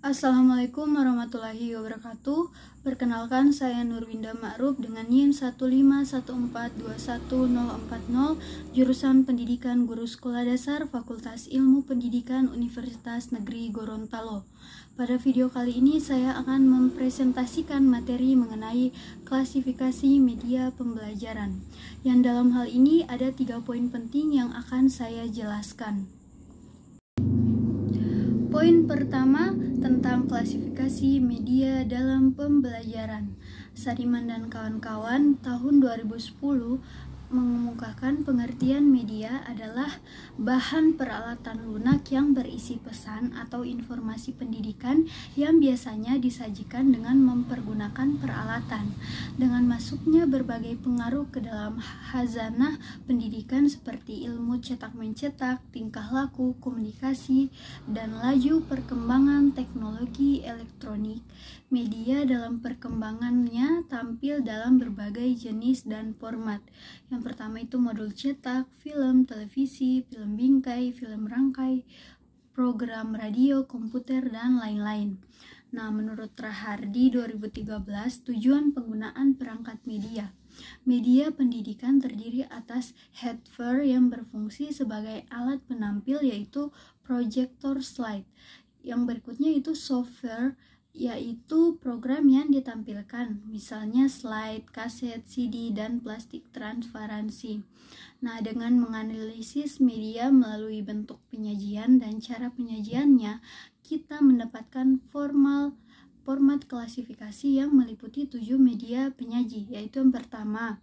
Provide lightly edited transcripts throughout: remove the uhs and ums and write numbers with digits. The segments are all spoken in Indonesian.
Assalamualaikum warahmatullahi wabarakatuh. Perkenalkan, saya Nurwinda Ma'ruf dengan NIM 151421040, jurusan Pendidikan Guru Sekolah Dasar Fakultas Ilmu Pendidikan Universitas Negeri Gorontalo. Pada video kali ini saya akan mempresentasikan materi mengenai klasifikasi media pembelajaran. Yang dalam hal ini ada 3 poin penting yang akan saya jelaskan. Poin pertama tentang klasifikasi media dalam pembelajaran. Sariman dan kawan-kawan tahun 2010 mengemukakan pengertian media adalah bahan peralatan lunak yang berisi pesan atau informasi pendidikan yang biasanya disajikan dengan mempergunakan peralatan. Dengan masuknya berbagai pengaruh ke dalam khazanah pendidikan seperti ilmu cetak-mencetak, tingkah laku, komunikasi, dan laju perkembangan teknologi elektronik, media dalam perkembangannya tampil dalam berbagai jenis dan format. Yang pertama itu modul cetak, film, televisi, film bingkai, film rangkai, program radio, komputer, dan lain-lain. Nah, menurut Rahardi 2013, tujuan penggunaan perangkat media. Media pendidikan terdiri atas hardware yang berfungsi sebagai alat penampil yaitu proyektor slide. Yang berikutnya itu software, yaitu program yang ditampilkan, misalnya slide, kaset, CD, dan plastik transparansi. Nah, dengan menganalisis media melalui bentuk penyajian dan cara penyajiannya, kita mendapatkan format klasifikasi yang meliputi 7 media penyaji, yaitu yang pertama,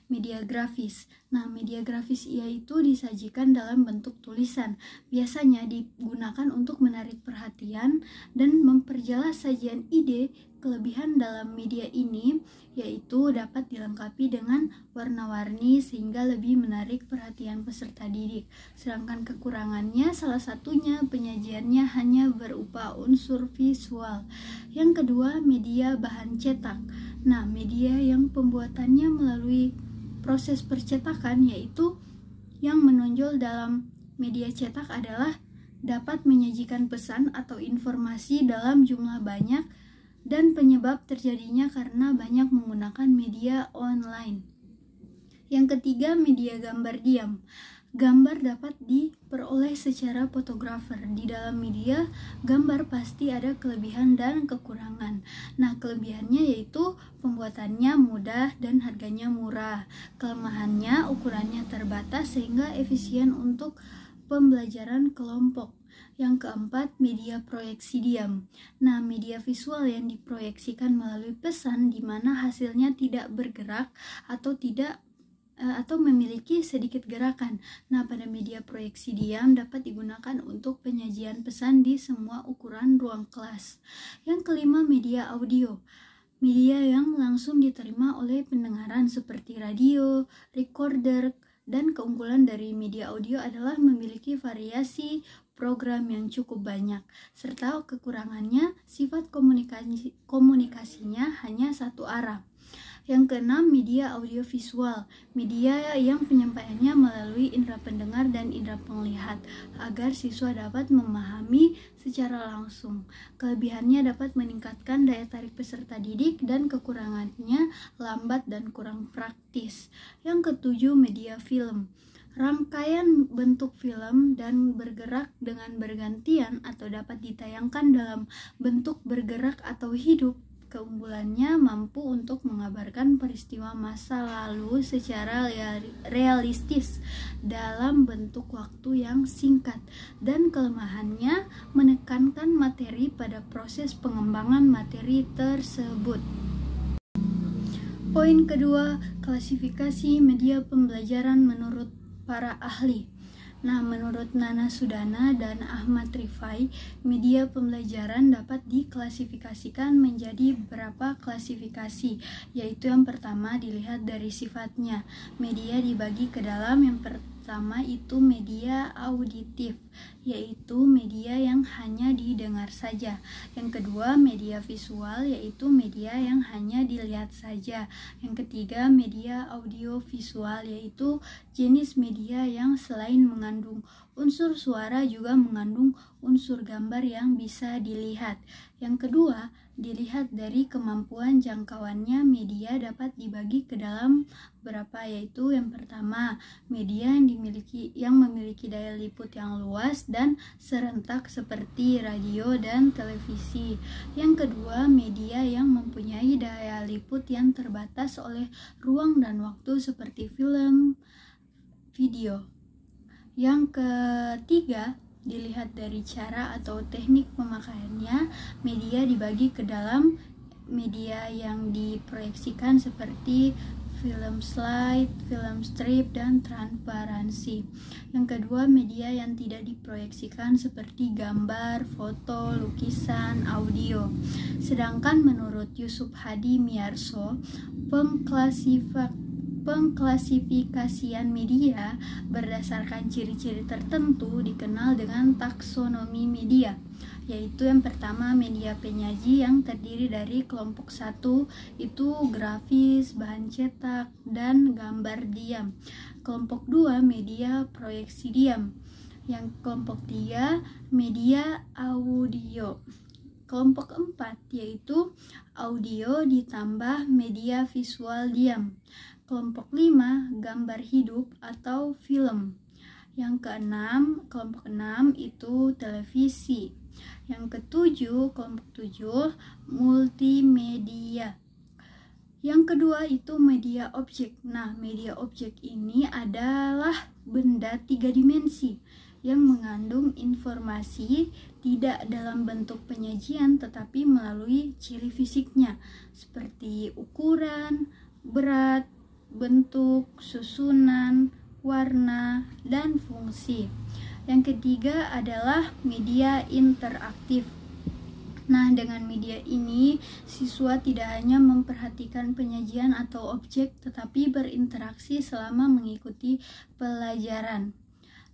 media grafis. Nah, media grafis yaitu disajikan dalam bentuk tulisan, biasanya digunakan untuk menarik perhatian dan memperjelas sajian ide. Kelebihan dalam media ini yaitu dapat dilengkapi dengan warna-warni sehingga lebih menarik perhatian peserta didik. Sedangkan kekurangannya salah satunya penyajiannya hanya berupa unsur visual. Yang kedua, media bahan cetak. Nah, media yang pembuatannya melalui proses percetakan yaitu yang menonjol dalam media cetak adalah dapat menyajikan pesan atau informasi dalam jumlah banyak dan penyebab terjadinya karena banyak menggunakan media online. Yang ketiga, media gambar diam. Gambar dapat diperoleh secara fotografer. Di dalam media gambar pasti ada kelebihan dan kekurangan. Nah, kelebihannya yaitu pembuatannya mudah dan harganya murah. Kelemahannya ukurannya terbatas sehingga efisien untuk pembelajaran kelompok. Yang keempat, media proyeksi diam. Nah, media visual yang diproyeksikan melalui pesan di mana hasilnya tidak bergerak atau memiliki sedikit gerakan. Nah, pada media proyeksi diam dapat digunakan untuk penyajian pesan di semua ukuran ruang kelas. Yang kelima, media audio. Media yang langsung diterima oleh pendengaran seperti radio, recorder, dan keunggulan dari media audio adalah memiliki variasi program yang cukup banyak, serta kekurangannya sifat komunikasinya hanya satu arah. Yang keenam, media audiovisual, media yang penyampaiannya melalui indera pendengar dan indera penglihat agar siswa dapat memahami secara langsung. Kelebihannya dapat meningkatkan daya tarik peserta didik dan kekurangannya lambat dan kurang praktis. Yang ketujuh, media film. Rangkaian bentuk film dan bergerak dengan bergantian atau dapat ditayangkan dalam bentuk bergerak atau hidup. Keunggulannya mampu untuk mengabarkan peristiwa masa lalu secara realistis dalam bentuk waktu yang singkat, dan kelemahannya menekankan materi pada proses pengembangan materi tersebut. Poin kedua, klasifikasi media pembelajaran menurut para ahli. Nah, menurut Nana Sudana dan Ahmad Rifai, media pembelajaran dapat diklasifikasikan menjadi beberapa klasifikasi, yaitu yang pertama dilihat dari sifatnya. Media dibagi ke dalam yang pertama itu media auditif. yaitu media yang hanya didengar saja. Yang kedua, media visual, yaitu media yang hanya dilihat saja. Yang ketiga, media audio visual, yaitu jenis media yang selain mengandung unsur suara juga mengandung unsur gambar yang bisa dilihat. Yang kedua, dilihat dari kemampuan jangkauannya, media dapat dibagi ke dalam beberapa, yaitu yang pertama, media yang memiliki daya liput yang luas dan serentak seperti radio dan televisi. Yang kedua, media yang mempunyai daya liput yang terbatas oleh ruang dan waktu seperti film, video. Yang ketiga, dilihat dari cara atau teknik pemakaiannya, media dibagi ke dalam media yang diproyeksikan seperti film slide, film strip, dan transparansi. Yang kedua, media yang tidak diproyeksikan seperti gambar, foto, lukisan, audio. Sedangkan menurut Yusuf Hadi Miarso, pengklasifikasian media berdasarkan ciri-ciri tertentu dikenal dengan taksonomi media, yaitu yang pertama, media penyaji yang terdiri dari kelompok 1 itu grafis, bahan cetak, dan gambar diam. Kelompok 2, media proyeksi diam. Yang kelompok 3, media audio. Kelompok 4 yaitu audio ditambah media visual diam. Kelompok 5, gambar hidup atau film. Yang keenam, kelompok 6 itu televisi. Yang ketujuh, kelompok 7, multimedia. Yang kedua itu media objek. Nah, media objek ini adalah benda 3 dimensi yang mengandung informasi tidak dalam bentuk penyajian tetapi melalui ciri fisiknya seperti ukuran, berat, bentuk, susunan, warna, dan fungsi. Yang ketiga adalah media interaktif. Nah, dengan media ini, siswa tidak hanya memperhatikan penyajian atau objek, tetapi berinteraksi selama mengikuti pelajaran.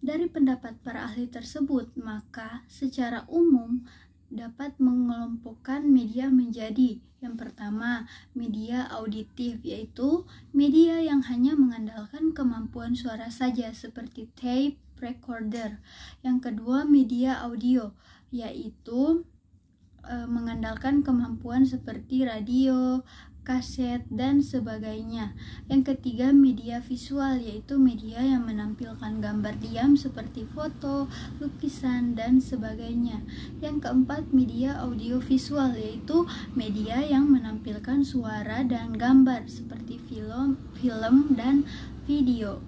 Dari pendapat para ahli tersebut, maka secara umum dapat mengelompokkan media menjadi yang pertama, media auditif, yaitu media yang hanya mengandalkan kemampuan suara saja seperti tape recorder. Yang kedua, media audio, yaitu mengandalkan kemampuan seperti radio, kaset, dan sebagainya. Yang ketiga, media visual, yaitu media yang menampilkan gambar diam seperti foto, lukisan, dan sebagainya. Yang keempat, media audio visual, yaitu media yang menampilkan suara dan gambar seperti film dan video.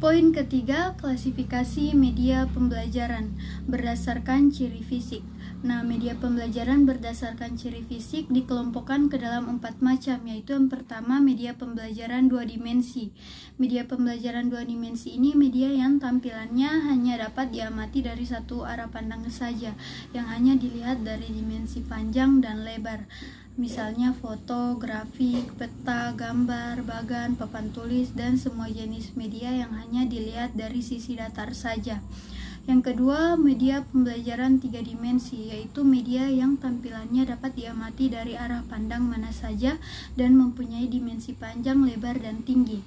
Poin ketiga, klasifikasi media pembelajaran berdasarkan ciri fisik. Nah, media pembelajaran berdasarkan ciri fisik dikelompokkan ke dalam 4 macam, yaitu yang pertama, media pembelajaran 2 dimensi. Media pembelajaran 2 dimensi ini media yang tampilannya hanya dapat diamati dari satu arah pandang saja, yang hanya dilihat dari dimensi panjang dan lebar. Misalnya foto, grafik, peta, gambar, bagan, papan tulis, dan semua jenis media yang hanya dilihat dari sisi datar saja. Yang kedua, media pembelajaran 3 dimensi, yaitu media yang tampilannya dapat diamati dari arah pandang mana saja dan mempunyai dimensi panjang, lebar, dan tinggi.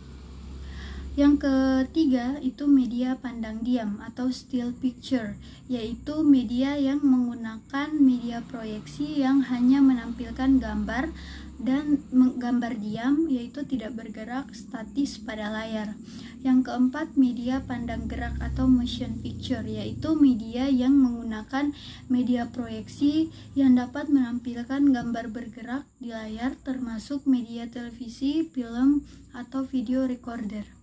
Yang ketiga itu media pandang diam atau still picture, yaitu media yang menggunakan media proyeksi yang hanya menampilkan gambar dan gambar diam, yaitu tidak bergerak statis pada layar. Yang keempat, media pandang gerak atau motion picture, yaitu media yang menggunakan media proyeksi yang dapat menampilkan gambar bergerak di layar, termasuk media televisi, film, atau video recorder.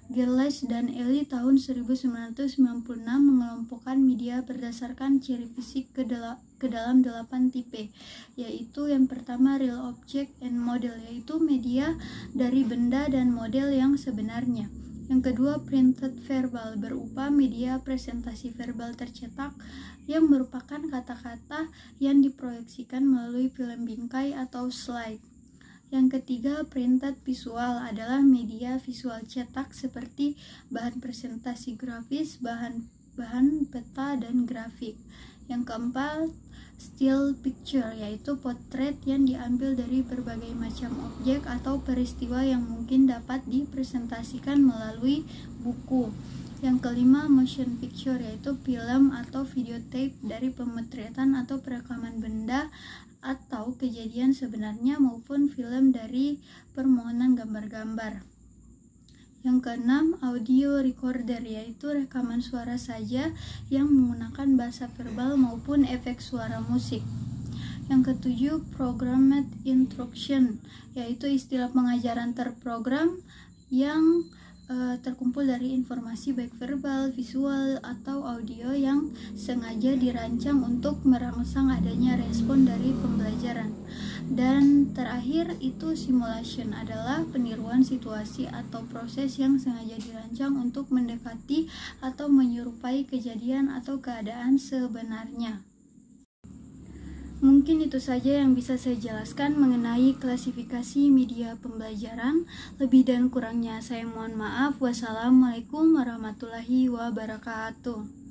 Gerlach dan Ely tahun 1996 mengelompokkan media berdasarkan ciri fisik ke dalam 8 tipe, yaitu yang pertama real object and model, yaitu media dari benda dan model yang sebenarnya. Yang kedua printed verbal, berupa media presentasi verbal tercetak yang merupakan kata-kata yang diproyeksikan melalui film bingkai atau slide. Yang ketiga, printed visual adalah media visual cetak seperti bahan presentasi grafis, bahan peta, dan grafik. Yang keempat, still picture, yaitu potret yang diambil dari berbagai macam objek atau peristiwa yang mungkin dapat dipresentasikan melalui buku. Yang kelima, motion picture, yaitu film atau videotape dari pemotretan atau perekaman benda atau kejadian sebenarnya maupun film dari permohonan gambar-gambar. Yang keenam, audio recorder, yaitu rekaman suara saja yang menggunakan bahasa verbal maupun efek suara musik. Yang ketujuh, programmed instruction, yaitu istilah pengajaran terprogram yang terkumpul dari informasi baik verbal, visual, atau audio yang sengaja dirancang untuk merangsang adanya respon dari pembelajaran. Dan terakhir itu simulation, adalah peniruan situasi atau proses yang sengaja dirancang untuk mendekati atau menyerupai kejadian atau keadaan sebenarnya. Mungkin itu saja yang bisa saya jelaskan mengenai klasifikasi media pembelajaran. Lebih dan kurangnya saya mohon maaf. Wassalamualaikum warahmatullahi wabarakatuh.